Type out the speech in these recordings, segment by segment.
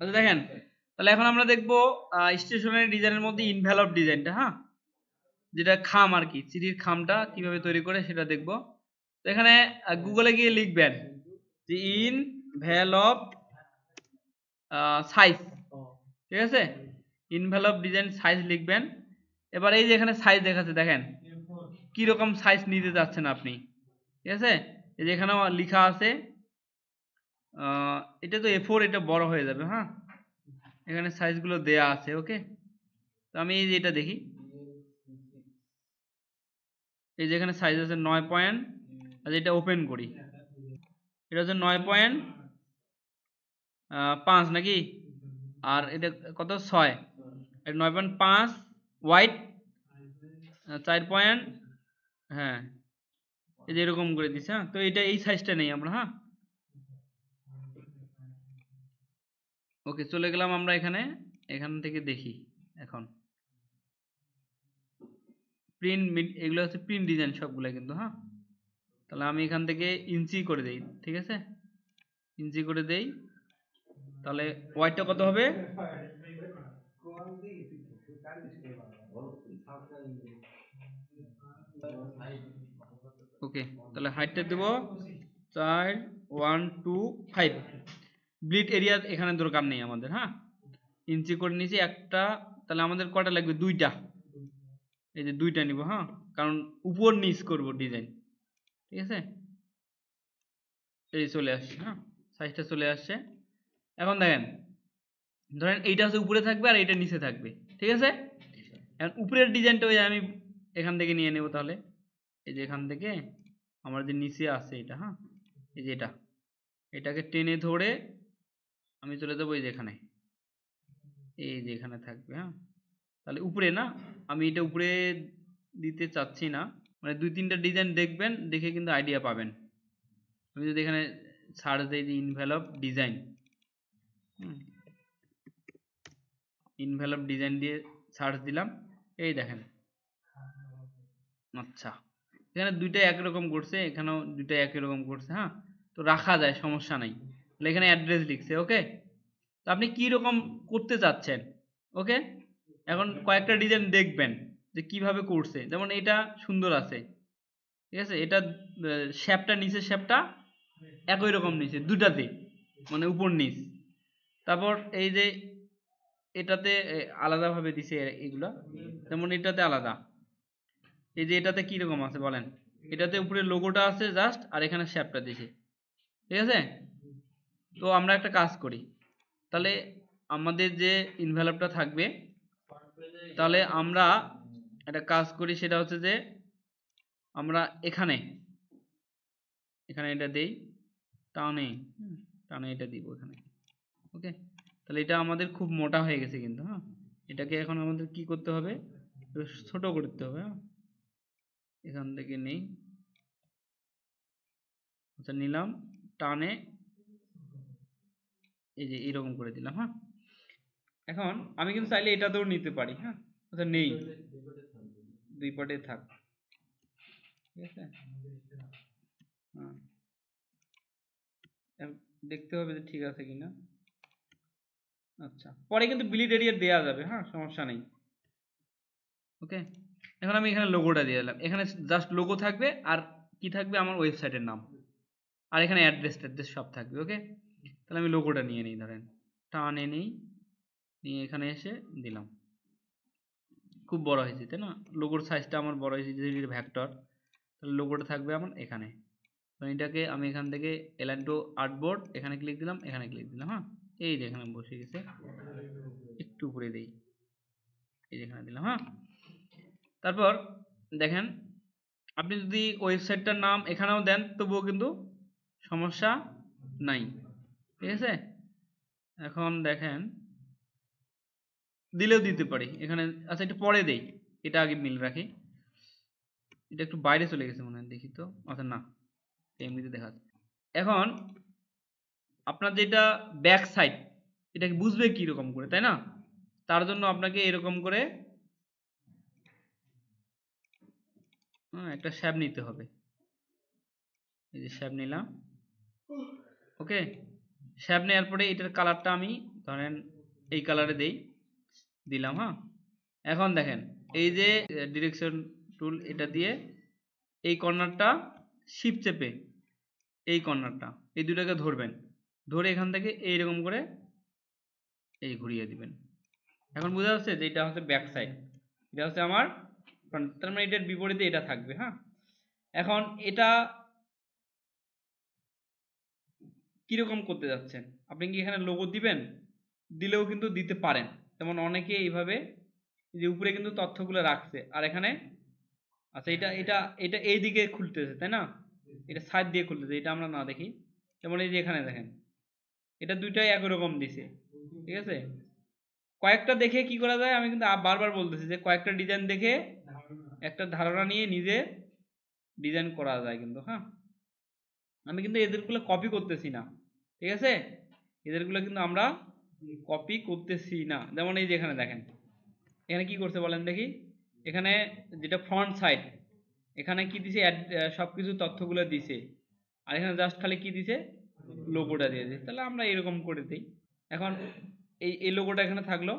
আচ্ছা দেখেন, তাহলে এখন আমরা দেখবো স্টেশনারি ডিজাইনের মধ্যে ইনভেলপ ডিজাইনটা, হ্যাঁ, যেটা খাম আর কি, সিডির খামটা কিভাবে তৈরি করে সেটা দেখবো। তো এখানে গুগলে গিয়ে লিখবেন যে ইনভেলপ সাইজ, ঠিক আছে, ইনভেলপ ডিজাইন সাইজ লিখবেন। এবার এই যে এখানে সাইজ দেখাচ্ছে, দেখেন কি রকম সাইজ নিতে যাচ্ছেন আপনি, ঠিক আছে। এই যে এখানেও লেখা আছে, এটা তো A4, এটা বড় হয়ে যাবে, হ্যাঁ, এখানে সাইজগুলো দেয়া আছে। ওকে, তো আমি এই যে এটা দেখি, এই যে এখানে সাইজ আছে 9 পয়েন্ট, আচ্ছা এটা ওপেন করি, এটা হচ্ছে 9.5 নাকি, আর এটা কত 6, এটা 9.5 হোয়াইট, 4 পয়েন্ট, হ্যাঁ এই যে এরকম করে দিছে। হ্যাঁ, তো এটা এই সাইজটা নেই আমরা, হ্যাঁ। ওকে, চলে গেলাম আমরা এখানে, এখান থেকে দেখি এখন প্রিন্ট, এগুলো হচ্ছে প্রিন্ট ডিজাইন সবগুলো কিন্তু, হ্যাঁ। তাহলে আমি এখান থেকে ইঞ্চি করে দেই, ঠিক আছে, ইঞ্চি করে দেই। তাহলে ওয়াইটটা কত হবে, ওকে, তাহলে হাইটটা দেব 4, 1, 2, 5। ব্লিড এরিয়া এখানে দরকার নেই আমাদের, হ্যাঁ, ইঞ্চি করে নিয়েছি একটা। তাহলে আমাদের কটা লাগবে, দুইটা, এই যে দুইটা নিব, হ্যাঁ, কারণ উপর নিচ করব ডিজাইন, ঠিক আছে। এই চলে আসছে, হ্যাঁ, সাইজটা চলে আসছে। এখন দেখেন, ধরেন এইটা হচ্ছে উপরে থাকবে আর এইটা নিচে থাকবে, ঠিক আছে। এখন উপরের ডিজাইনটা ওই আমি এখান থেকে নিয়ে নেব, তাহলে এই যে এখান থেকে আমার যে নিচে আছে এটা, হ্যাঁ, এই যে এটাকে টেনে ধরে আমি চলে যাবো এই যে এখানে, এই যে এখানে থাকবে, হ্যাঁ। তাহলে উপরে না, আমি এটা উপরে দিতে চাচ্ছি না, মানে দুই তিনটা ডিজাইন দেখবেন, দেখে কিন্তু আইডিয়া পাবেন। আমি যদি এখানে সার্চ দিই যে ইনভেলপ ডিজাইন, ইনভেলপ ডিজাইন দিয়ে সার্চ দিলাম, এই দেখেন, আচ্ছা এখানে দুইটা একরকম করছে, এখানেও দুইটা একই রকম করছে, হ্যাঁ, তো রাখা যায়, সমস্যা নাই। তাহলে এখানে অ্যাড্রেস লিখছে, ওকে। তো আপনি কি রকম করতে চাচ্ছেন, ওকে। এখন কয়েকটা ডিজাইন দেখবেন যে কিভাবে করছে, যেমন এটা সুন্দর আছে, ঠিক আছে, এটা শেপটা, নিচের শেপটা একই রকম নিচে দুটাতে, মানে উপর নিচ। তারপর এই যে এটাতে আলাদাভাবে দিছে এগুলা, যেমন এটাতে আলাদা, এই যে এটাতে কি রকম আছে বলেন, এটাতে উপরে লোগোটা আছে জাস্ট, আর এখানে শেপটা দিছে, ঠিক আছে। তো আমরা একটা কাজ করি, তাহলে আমাদের যে ইনভেলপটা থাকবে, তাহলে আমরা একটা কাজ করি, সেটা হচ্ছে যে আমরা এখানে এখানে এটা দেই, টানে, টানে এটা দিব এখানে, ওকে। তাহলে এটা আমাদের খুব মোটা হয়ে গেছে কিন্তু, হ্যাঁ, এটাকে এখন আমাদের কি করতে হবে, একটু ছোট করতে হবে, হ্যাঁ। এখান থেকে নেই, আচ্ছা নিলাম, টানে এই যে এরকম করে দিলাম, হ্যাঁ। এখন আমি কিন্তু চাইলে এটাতেও নিতে পারি, হ্যাঁ, আচ্ছা নেই, দুই পার্টে থাক, ঠিক আছে, হ্যাঁ, এখন দেখতে হবে যে ঠিক আছে কিনা। আচ্ছা, পরে কিন্তু বিলিড এরিয়া দেওয়া যাবে, হ্যাঁ, সমস্যা নেই, ওকে। এখন আমি এখানে লোগোটা দিয়ে দিলাম, এখানে জাস্ট লোগো থাকবে, আর কি থাকবে, আমার ওয়েবসাইটের নাম, আর এখানে অ্যাড্রেস ট্যাড্রেস সব থাকবে, ওকে। তাহলে আমি লোগোটা নিয়ে নিই, ধরেন টানে নিই, নিয়ে এখানে এসে দিলাম, খুব বড় হয়েছে তাই না, লোগোর সাইজটা আমার বড় হয়েছে, যেহেতু ভেক্টর, তাহলে লোগোটা থাকবে আমার এখানে। তো এটাকে আমি এখান থেকে এলাইন টু আর্টবোর্ড, এখানে ক্লিক দিলাম, এখানে ক্লিক দিলাম, হ্যাঁ, এই যে এখানে বসে গেছে, একটু উপরে দেই, এই যে এখানে দিলাম, হ্যাঁ। তারপর দেখেন, আপনি যদি ওয়েবসাইটটার নাম এখানেও দেন তবুও কিন্তু সমস্যা নাই, ঠিক আছে। এখন দেখেন, দিলেও দিতে পারি এখানে, আচ্ছা এটা পরে দেই, এটা আগে মিল রাখি, এটা একটু বাইরে চলে গেছে মনে হয়, দেখি তো, আচ্ছা না, এমনিতে দেখা যাচ্ছে। এখন আপনার যেটা ব্যাক সাইড, এটাকে বুঝবে কি রকম করে, তাই না, তার জন্য আপনাকে এরকম করে একটা শ্যাপ নিতে হবে, এই যে শ্যাপ নিলাম, ওকে। শ্যাপ নেওয়ার পরে এটার কালারটা আমি ধরেন এই কালারে দিলাম। হ্যাঁ, এখন দেখেন এই যে ডিরেকশন টুল, এটা দিয়ে এই কর্নারটা শিপ চেপে এই কর্নারটা, এই দুটাকে ধরবেন, ধরে এখান থেকে এইরকম করে এই ঘুরিয়ে দিবেন। এখন বোঝা যাচ্ছে যে এটা হচ্ছে ব্যাক সাইড, এটা হচ্ছে আমার front, তার মানে এটার বিপরীতে এটা থাকবে। হ্যাঁ, এখন এটা কিরকম করতে যাচ্ছেন, আপনি কি এখানে লোগো দিবেন, দিলেও কিন্তু দিতে পারেন। যেমন অনেকে এইভাবে যে উপরে কিন্তু তথ্যগুলো রাখছে, আর এখানে আচ্ছা এটা এটা এটা এই দিকে খুলতেছে, তাই না, এটা সাইড দিয়ে খুলতেছে, এটা আমরা না দেখি। যেমন এই যে এখানে দেখেন এটা দুইটাই একই রকম দিছে, ঠিক আছে। কয়েকটা দেখে কি করা যায়, আমি কিন্তু বারবার বলতেছি যে কয়েকটা ডিজাইন দেখে একটা ধারণা নিয়ে নিজে ডিজাইন করা যায় কিন্তু। হ্যাঁ, আমি কিন্তু এদেরগুলো কপি করতেছি না, ঠিক আছে, এদেরগুলো কিন্তু আমরা কপি করতেছি না। যেমন এই যে এখানে দেখেন, এখানে কি করছে বলেন দেখি, এখানে যেটা ফ্রন্ট সাইড, এখানে কি দিছে, সবকিছু তথ্যগুলো দিছে, আর এখানে জাস্ট খালি কি দিছে, লোগোটা দিয়ে দিছে। তাহলে আমরা এরকম করে দিই। এখন এই লোগোটা এখানে থাকলো,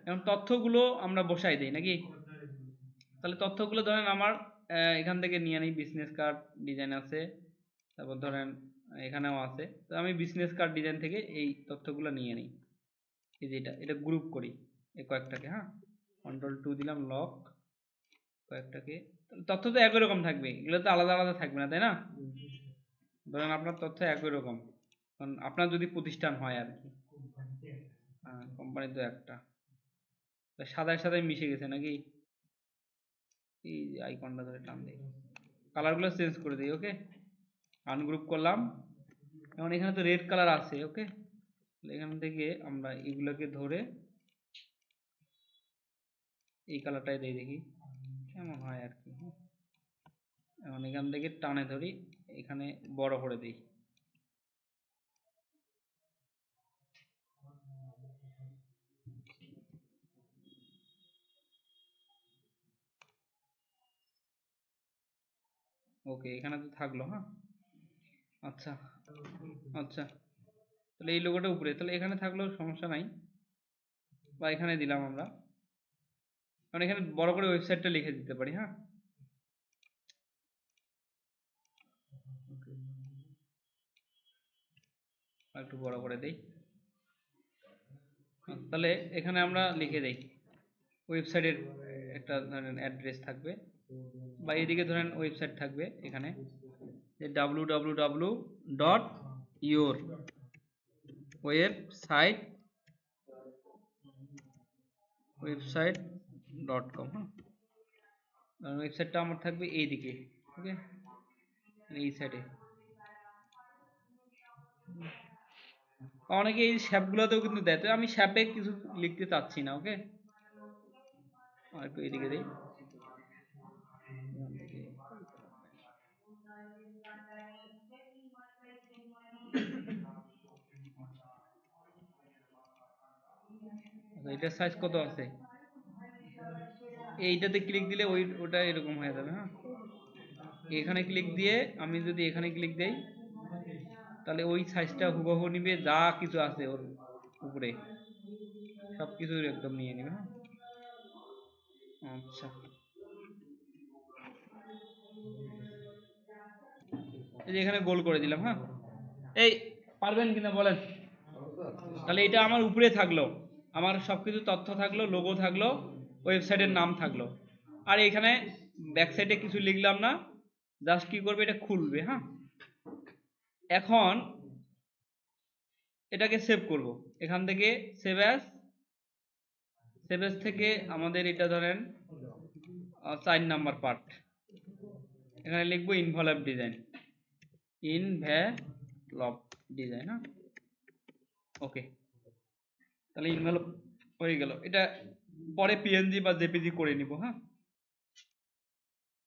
এখন তথ্যগুলো আমরা বসাই দিই নাকি। তাহলে তথ্যগুলো ধরেন আমার এখান থেকে নিয়ে নিই, বিজনেস কার্ড ডিজাইন আছে, তারপর ধরেন এখানেও আছে, তো আমি বিজনেস কার্ড ডিজাইন থেকে এই তথ্যগুলো নিয়ে নিই। এই যে এটা গ্রুপ করি এই কয়েকটাকে। হ্যাঁ, Ctrl+2 দিলাম, লক, কয়েকটাকে, তথ্য তো একই রকম থাকবে, এগুলো তো আলাদা আলাদা থাকবে না, তাই না। ধরেন আপনার তথ্য একই রকম, কারণ আপনার যদি প্রতিষ্ঠান হয় আর কি, কোম্পানি তো একটা, সাদায় সাদায় মিশে গেছে নাকি। এই যে আইকনটা ধরে টান দিই, কালারগুলো চেঞ্জ করে দিই। ওকে, আনগ্রুপ করলাম। এখন এখানে তো রেড কালার আছে। ওকে, এখান থেকে আমরা এগুলোকে ধরে এই কালারটাই দিই, দেখি কেমন হয় আর কি। এখন এখান থেকে টানে ধরি, এখানে বড় করে দিই। ওকে, এখানে তো থাকলো। হ্যাঁ, আচ্ছা আচ্ছা, তাহলে এই লোগোটা উপরে, তাহলে এখানে থাকলেও সমস্যা নাই, বা এখানে দিলাম আমরা, কারণ এখানে বড় করে ওয়েবসাইটটা লিখে দিতে পারি। হ্যাঁ, একটু বড় করে দেই। তাহলে এখানে আমরা লিখে দেই ওয়েবসাইটের একটা ধরেন অ্যাড্রেস থাকবে, বা এদিকে ধরেন ওয়েবসাইট থাকবে এখানে, যে www.yourwebsite.com। হ্যাঁ, ওয়েবসাইটটা আমার থাকবে এইদিকে। ওকে, এই সাইডে। অনেকে এই শ্যাপগুলোতেও কিন্তু দেয়, তো আমি শ্যাপে কিছু লিখতে চাচ্ছি না। ওকে, আর একটু এদিকে দিই। এটার সাইজ কত আছে, এইটাতে ক্লিক দিলে ওটা এরকম হয়ে যাবে। হ্যাঁ, এখানে ক্লিক দিয়ে আমি যদি এখানে ক্লিক দেই, তাহলে ওই সাইজটা হুবহু নিবে, যা কিছু আছে ওর উপরে সবকিছু একদম নিয়ে নেবে। হ্যাঁ, আচ্ছা, এই যে এখানে গোল করে দিলাম। হ্যাঁ, এই পারবেন কিনা বলেন। তাহলে এটা আমার উপরে থাকলো, আমার সবকিছু তথ্য থাকলো, লোগো থাকলো, ওয়েবসাইটের নাম থাকলো, আর এখানে ব্যাক সাইডে কিছু লিখলাম না, জাস্ট কি করবে, এটা খুলবে। হ্যাঁ, এখন এটাকে সেভ করব, এখান থেকে সেভ অ্যাজ থেকে আমাদের এটা ধরেন 4 নাম্বার পার্ট, এখানে লিখবো ইনভলভ ডিজাইন। হ্যাঁ, ওকে, তাহলে ইনভলভ হয়ে গেল। এটা পরে পিএনজি বা জেপিজি করে নিব। হ্যাঁ,